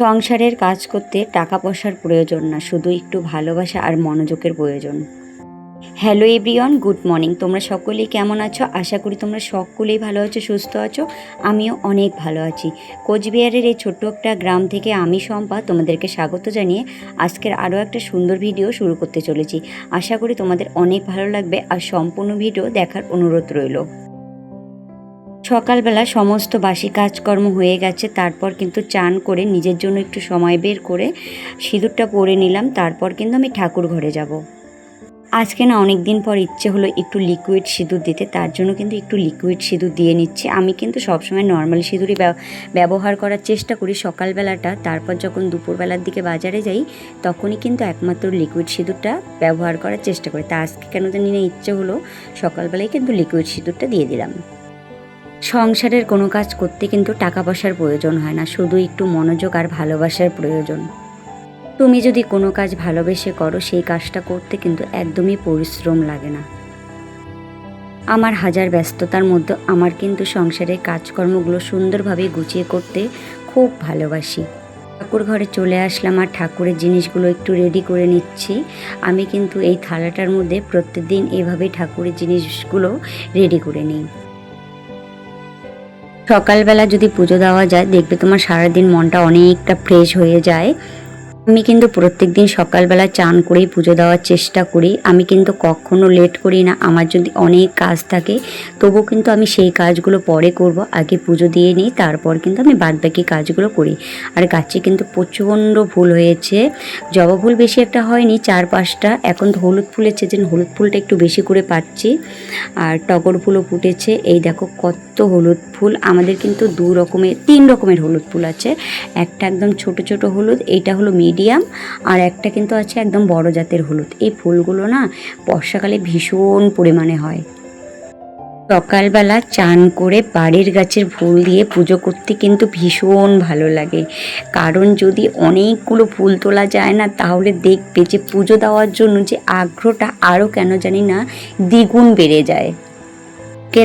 সংসারের কাজ করতে টাকা পয়সার প্রয়োজন না, শুধু একটু ভালোবাসা আর মনোযোগের প্রয়োজন। Hello everyone, good morning. তোমরা সকলেই কেমন আছো? আশা করি তোমরা সকলেই ভালো আছো, সুস্থ আছো। আমিও অনেক ভালো আছি। কোচবিহারের এই ছোট্ট একটা গ্রাম থেকে আমি শম্পা তোমাদেরকে স্বাগত জানিয়ে আজকের আরও একটা সুন্দর ভিডিও শুরু করতে চলেছি। আশা করি তোমাদের অনেক ভালো লাগবে আর সম্পূর্ণ ভিডিও দেখার অনুরোধ রইল। সকালবেলা সমস্ত বাসি কাজকর্ম হয়ে গেছে, তারপর কিন্তু চান করে নিজের জন্য একটু সময় বের করে সিঁদুরটা পরে নিলাম। তারপর কিন্তু আমি ঠাকুর ঘরে যাব। আজকে না অনেক দিন পর ইচ্ছে হলো একটু লিকুইড সিঁদুর দিতে, তার জন্য কিন্তু একটু লিকুইড সিঁদুর দিয়ে নিচ্ছি। আমি কিন্তু সবসময় নর্মাল সিঁদুরই ব্যবহার করার চেষ্টা করি সকালবেলাটা। তারপর যখন দুপুরবেলার দিকে বাজারে যাই তখনই কিন্তু একমাত্র লিকুইড সিঁদুরটা ব্যবহার করার চেষ্টা করি। তা আজকে কেন জানি না ইচ্ছে হলো, সকালবেলায় কিন্তু লিকুইড সিঁদুরটা দিয়ে দিলাম। সংসারের কোনো কাজ করতে কিন্তু টাকা পয়সার প্রয়োজন হয় না, শুধু একটু মনোযোগ আর ভালোবাসার প্রয়োজন। তুমি যদি কোনো কাজ ভালোবেসে করো, সেই কাজটা করতে কিন্তু একদমই পরিশ্রম লাগে না। আমার হাজার ব্যস্ততার মধ্যে আমার কিন্তু সংসারের কাজকর্মগুলো সুন্দরভাবে গুছিয়ে করতে খুব ভালোবাসি। ঠাকুর ঘরে চলে আসলাম আর ঠাকুরের জিনিসগুলো একটু রেডি করে নিচ্ছি। আমি কিন্তু এই থালাটার মধ্যে প্রত্যেকদিন এভাবেই ঠাকুরের জিনিসগুলো রেডি করে নিই। সকালবেলা যদি পুজো দেওয়া যায়, দেখবে তোমার সারাদিন মনটা অনেকটা ফ্রেশ হয়ে যায়। আমি কিন্তু প্রত্যেক দিন সকালবেলা চান করেই পুজো দেওয়ার চেষ্টা করি। আমি কিন্তু কখনো লেট করি না। আমার যদি অনেক কাজ থাকে তবু কিন্তু আমি সেই কাজগুলো পরে করব, আগে পুজো দিয়ে নিই, তারপর কিন্তু আমি বাদবাকি কাজগুলো করি। আর গাছে কিন্তু প্রচণ্ড ফুল হয়েছে। জবা ফুল বেশি একটা হয়নি, 4-5টা। এখন তো হলুদ ফুলের সিজন, হলুদ ফুলটা একটু বেশি করে পাচ্ছি। আর টগর ফুলও ফুটেছে। এই দেখো কত হলুদ ফুল। আমাদের কিন্তু 3 রকমের হলুদ ফুল আছে। একটা একদম ছোট ছোট হলুদ, এইটা হলো মিডিয়াম, আর একটা কিন্তু আছে একদম বড় জাতের হলুদ। এই ফুলগুলো না বর্ষাকালে ভীষণ পরিমাণে হয়। সকালবেলা চান করে বাড়ির গাছের ফুল দিয়ে পুজো করতে কিন্তু ভীষণ ভালো লাগে। কারণ যদি অনেকগুলো ফুল তোলা যায় না, তাহলে দেখবে যে পুজো দেওয়ার জন্য যে আগ্রহটা আরও কেন জানি না দ্বিগুণ বেড়ে যায়।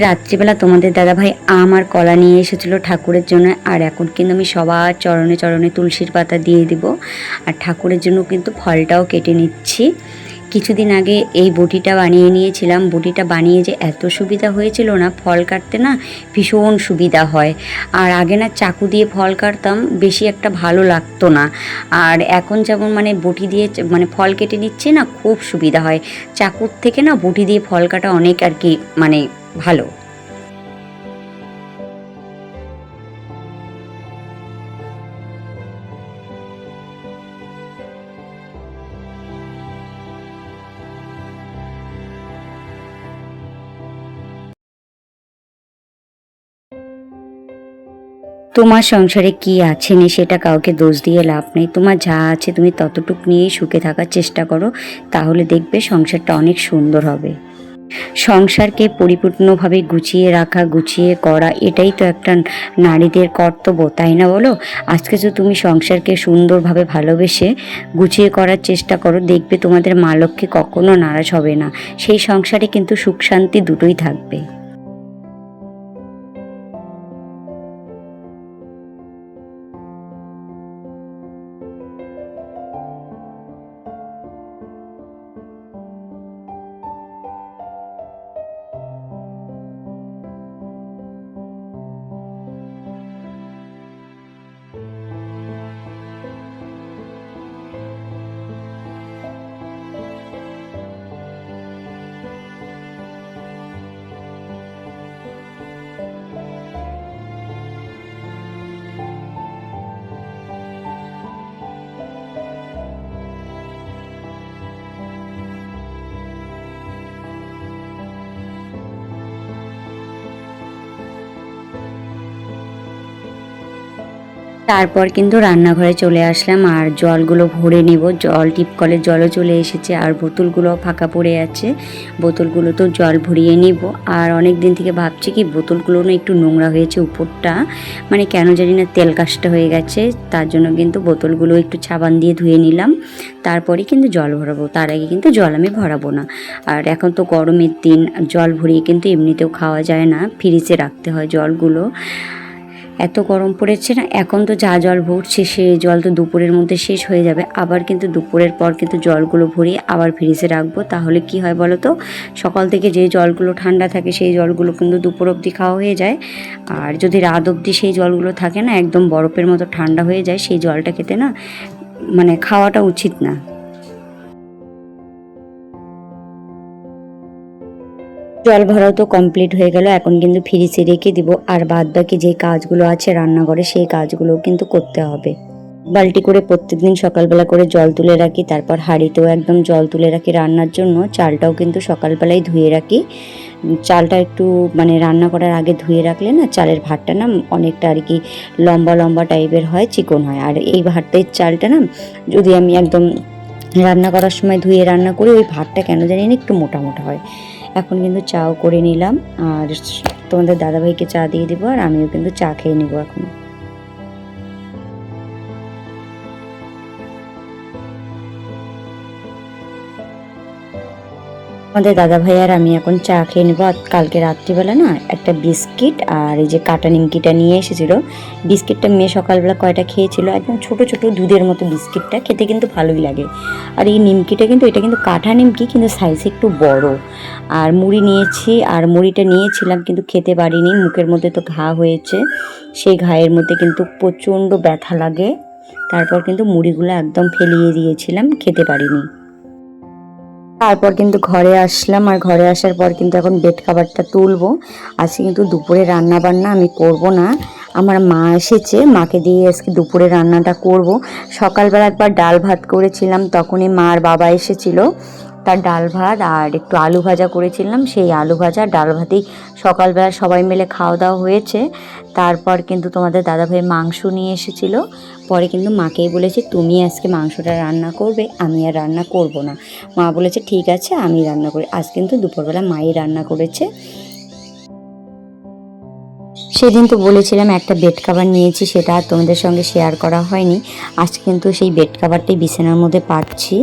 রাত্রিবেলা তোমাদের দাদাভাই আম আর কলা নিয়ে এসেছিলো ঠাকুরের জন্য। আর এখন কিন্তু আমি সবার চরণে চরণে তুলসীর পাতা দিয়ে দিব। আর ঠাকুরের জন্য কিন্তু ফলটাও কেটে নিচ্ছি। কিছুদিন আগে এই বটিটা বানিয়ে নিয়েছিলাম। বটিটা বানিয়ে যে এত সুবিধা হয়েছিল না, ফল কাটতে না ভীষণ সুবিধা হয়। আর আগে না চাকু দিয়ে ফল কাটতাম, বেশি একটা ভালো লাগতো না। আর এখন যেমন বটি দিয়ে ফল কেটে নিচ্ছে না, খুব সুবিধা হয়। চাকুর থেকে না বটি দিয়ে ফল কাটা অনেক আর কি ভালো। তোমার সংসারে কি আছে না সেটা কাউকে দোষ দিয়ে লাভ নেই। তোমার যা আছে তুমি ততটুক নিয়েই সুখে থাকার চেষ্টা করো, তাহলে দেখবে সংসারটা অনেক সুন্দর হবে। সংসারকে পরিপূর্ণভাবে গুছিয়ে রাখা, গুছিয়ে করা, এটাই তো একটা নারীদের কর্তব্য, তাই না বলো? আজকে যদি তুমি সংসারকে সুন্দরভাবে ভালোবেসে গুছিয়ে করার চেষ্টা করো, দেখবে তোমাদের মা লক্ষ্মী কখনো নারাজ হবে না। সেই সংসারে কিন্তু সুখ শান্তি দুটোই থাকবে। তারপর কিন্তু রান্নাঘরে চলে আসলাম আর জলগুলো ভরে নিব। জল টিপকলের জলও চলে এসেছে আর বোতলগুলো ফাঁকা পড়ে আছে, বোতলগুলো তো জল ভরিয়ে নিব। আর অনেক দিন থেকে ভাবছি কি বোতলগুলো না একটু নোংরা হয়েছে, উপরটা কেন জানি না তেল কাজটা হয়ে গেছে। তার জন্য কিন্তু বোতলগুলো একটু সাবান দিয়ে ধুয়ে নিলাম, তারপরে কিন্তু জল ভরাবো। তার আগে কিন্তু জল আমি ভরাবো না। আর এখন তো গরমের দিন, জল ভরিয়ে কিন্তু এমনিতেও খাওয়া যায় না, ফ্রিজে রাখতে হয় জলগুলো। এত গরম পড়েছে না, এখন তো যা জল ভরছে সে জল তো দুপুরের মধ্যে শেষ হয়ে যাবে। আবার কিন্তু দুপুরের পর কিন্তু জলগুলো ভরিয়ে আবার ফ্রিজে রাখবো। তাহলে কি হয় বলো তো, সকাল থেকে যে জলগুলো ঠান্ডা থাকে সেই জলগুলো কিন্তু দুপুর অবধি খাওয়া হয়ে যায়। আর যদি রাত অবধি সেই জলগুলো থাকে না, একদম বরফের মতো ঠান্ডা হয়ে যায়, সেই জলটা খেতে না মানে খাওয়াটা উচিত না। জল ভরাও তো কমপ্লিট হয়ে গেল, এখন কিন্তু ফ্রিজে রেখে দিব। আর বাদ বাকি যে কাজগুলো আছে রান্নাঘরে সেই কাজগুলোও কিন্তু করতে হবে। বালতি করে প্রত্যেকদিন সকালবেলা করে জল তুলে রাখি, তারপর হাঁড়িতেও একদম জল তুলে রাখি রান্নার জন্য। চালটাও কিন্তু সকালবেলায় ধুয়ে রাখি। চালটা একটু মানে রান্না করার আগে ধুয়ে রাখলে না চালের ভাতটা না অনেকটা আর কি লম্বা লম্বা টাইপের হয়, চিকন হয়। আর এই ভাতটার চালটা না যদি আমি একদম রান্না করার সময় ধুয়ে রান্না করি, ওই ভাতটা কেন জানি না একটু মোটা মোটা হয়। এখন কিন্তু চাও করে নিলাম, আর তোমাদের দাদাভাইকে চা দিয়ে দেবো, আর আমিও কিন্তু চা খেয়ে নেবো এখন। আমাদের দাদাভাই আর আমি এখন চা খেয়ে নেবো। আর কালকে রাত্রিবেলা না একটা বিস্কিট আর এই যে কাটা নিমকিটা নিয়ে এসেছিলো। বিস্কিটটা মেয়ে সকালবেলা কয়টা খেয়েছিল, একদম ছোট ছোট দুধের মতো বিস্কিটটা খেতে কিন্তু ভালোই লাগে। আর এই নিমকিটা কিন্তু এটা কিন্তু কাঠা নিমকি, কিন্তু সাইজে একটু বড়। আর মুড়ি নিয়েছি, আর মুড়িটা নিয়েছিলাম কিন্তু খেতে পারিনি, মুখের মধ্যে তো ঘা হয়েছে। সেই ঘায়ের মধ্যে কিন্তু প্রচণ্ড ব্যথা লাগে। তারপর কিন্তু মুড়িগুলো একদম ফেলিয়ে দিয়েছিলাম, খেতে পারিনি। তারপর কিন্তু ঘরে আসলাম, আর ঘরে আসার পর কিন্তু এখন বেড কাভারটা তুলবো। আজকে কিন্তু দুপুরে রান্না বান্না আমি করব না, আমার মা এসেছে, মাকে দিয়ে আজকে দুপুরে রান্নাটা করব। সকালবেলা একবার ডাল ভাত করেছিলাম, তখনই মা আর বাবা এসেছিল, তার ডাল ভাত আর একটু আলু ভাজা করেছিলাম, সেই আলু ভাজা ডাল ভাতেই সকালবেলা সবাই মিলে খাওয়া দাওয়া হয়েছে। তারপর কিন্তু তোমাদের দাদাভাই মাংস নিয়ে এসেছিলো। পরে কিন্তু মাকেই বলেছে তুমি আজকে মাংসটা রান্না করবে, আমি আর রান্না করব না। মা বলেছে ঠিক আছে আমি রান্না করি। আজ কিন্তু দুপুরবেলা মাই রান্না করেছে। সেদিন তো বলেছিলাম একটা বেড কাভার নিয়েছি, সেটা আর তোমাদের সঙ্গে শেয়ার করা হয়নি। আজ কিন্তু সেই বেড কাভারটাই বিছানার মধ্যে পাচ্ছি।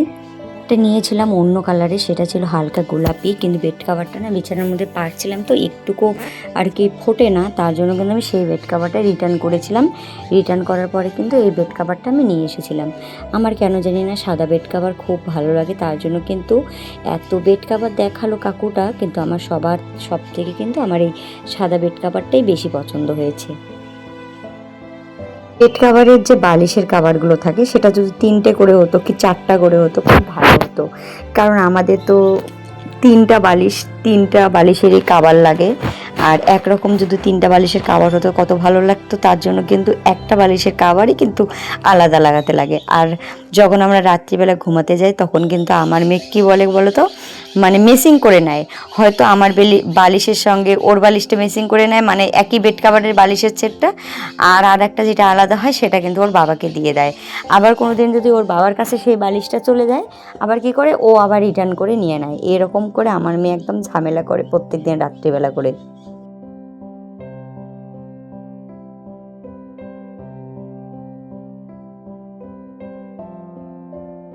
একটা নিয়েছিলাম অন্য কালারে, সেটা ছিল হালকা গোলাপি, কিন্তু বেড কাভারটা না বিছানার মধ্যে পাচ্ছিলাম তো একটুকু আর কি ফোটে না, তার জন্য কিন্তু আমি সেই বেড কাভারটা রিটার্ন করেছিলাম। রিটার্ন করার পরে কিন্তু এই বেড কাভারটা আমি নিয়ে এসেছিলাম। আমার কেন জানি না সাদা বেড কাভার খুব ভালো লাগে, তার জন্য কিন্তু এত বেড কাভার দেখালো কাকুটা, কিন্তু আমার সব থেকে কিন্তু আমার এই সাদা বেড কাভারটাই বেশি পছন্দ হয়েছে। বেড কাভারের যে বালিশের কাভারগুলো থাকে সেটা যদি 3টে করে হতো কি 4টা করে হতো খুব ভালো হতো, কারণ আমাদের তো 3টা বালিশেরই কাভার লাগে। আর একরকম যদি 3টা বালিশের কাভার হতো কত ভালো লাগতো, তার জন্য কিন্তু একটা বালিশের কাভারই কিন্তু আলাদা লাগাতে লাগে। আর যখন আমরা রাত্রিবেলা ঘুমাতে যাই তখন কিন্তু আমার মেয়ে কী বলে বলো তো, মানে মেসিং করে নেয়, হয়তো আমার বালিশের সঙ্গে ওর বালিশটা মেসিং করে নেয়, মানে একই বেড কাভারের বালিশের সেটটা, আর একটা যেটা আলাদা হয় সেটা কিন্তু ওর বাবাকে দিয়ে দেয়। আবার কোনো দিন যদি ওর বাবার কাছে সেই বালিশটা চলে যায়, আবার কি করে ও আবার রিটার্ন করে নিয়ে নেয়। এরকম করে আমার মেয়ে একদম ঝামেলা করে প্রত্যেক দিন রাত্রিবেলা করে।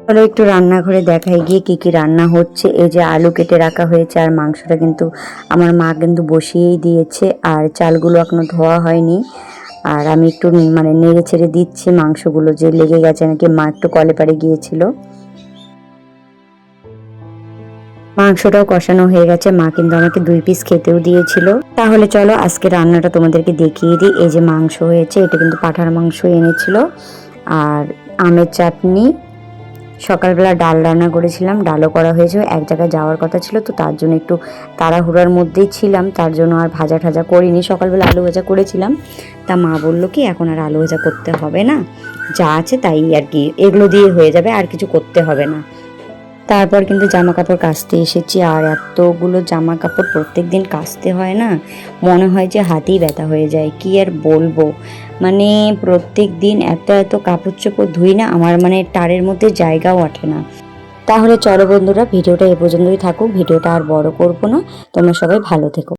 চলো একটু রান্নাঘরে দেখাই গিয়ে কি কি রান্না হচ্ছে। এই যে আলু কেটে রাখা হয়েছে, আর মাংসটা কিন্তু আমার মা কিন্তু বসিয়েই দিয়েছে, আর চালগুলো এখনো ধোয়া হয়নি। আর আমি একটু মানে নেড়ে ছেড়ে দিচ্ছি, মাংসগুলো যে লেগে গেছে নাকি, মা একটু কলে পাড়ে গিয়েছিল। মাংসটাও কষানো হয়ে গেছে, মা কিন্তু আমাকে 2 পিস খেতেও দিয়েছিল। তাহলে চলো আজকে রান্নাটা তোমাদেরকে দেখিয়ে দিই। এই যে মাংস হয়েছে, এটা কিন্তু পাঁঠার মাংস এনেছিল, আর আমের চাটনি। সকালবেলা ডাল রান্না করেছিলাম, ডালও করা হয়েছে, এক জায়গায় যাওয়ার কথা ছিল তো তার জন্য একটু তাড়াহুড়ার মধ্যেই ছিলাম, তার জন্য আর ভাজা ঠাজা করিনি। সকালবেলা আলু ভাজা করেছিলাম, তা মা বললো কি এখন আর আলু ভাজা করতে হবে না, যা আছে তাই আর কি, এগুলো দিয়ে হয়ে যাবে, আর কিছু করতে হবে না। তারপর কিন্তু জামা কাপড় কাচতে এসেছি, আর এতগুলো জামা কাপড় প্রত্যেক দিন কাচতে হয় না, মনে হয় যে হাতেই ব্যথা হয়ে যায়, কি আর বলবো। মানে প্রত্যেক দিন এত এত কাপড় চোপড় ধুই না, আমার মানে টারের মধ্যে জায়গাও ওঠে না। তাহলে চলো বন্ধুরা, ভিডিওটা এ পর্যন্তই থাকুক, ভিডিওটা আর বড় করবো না। তোমরা সবাই ভালো থেকো।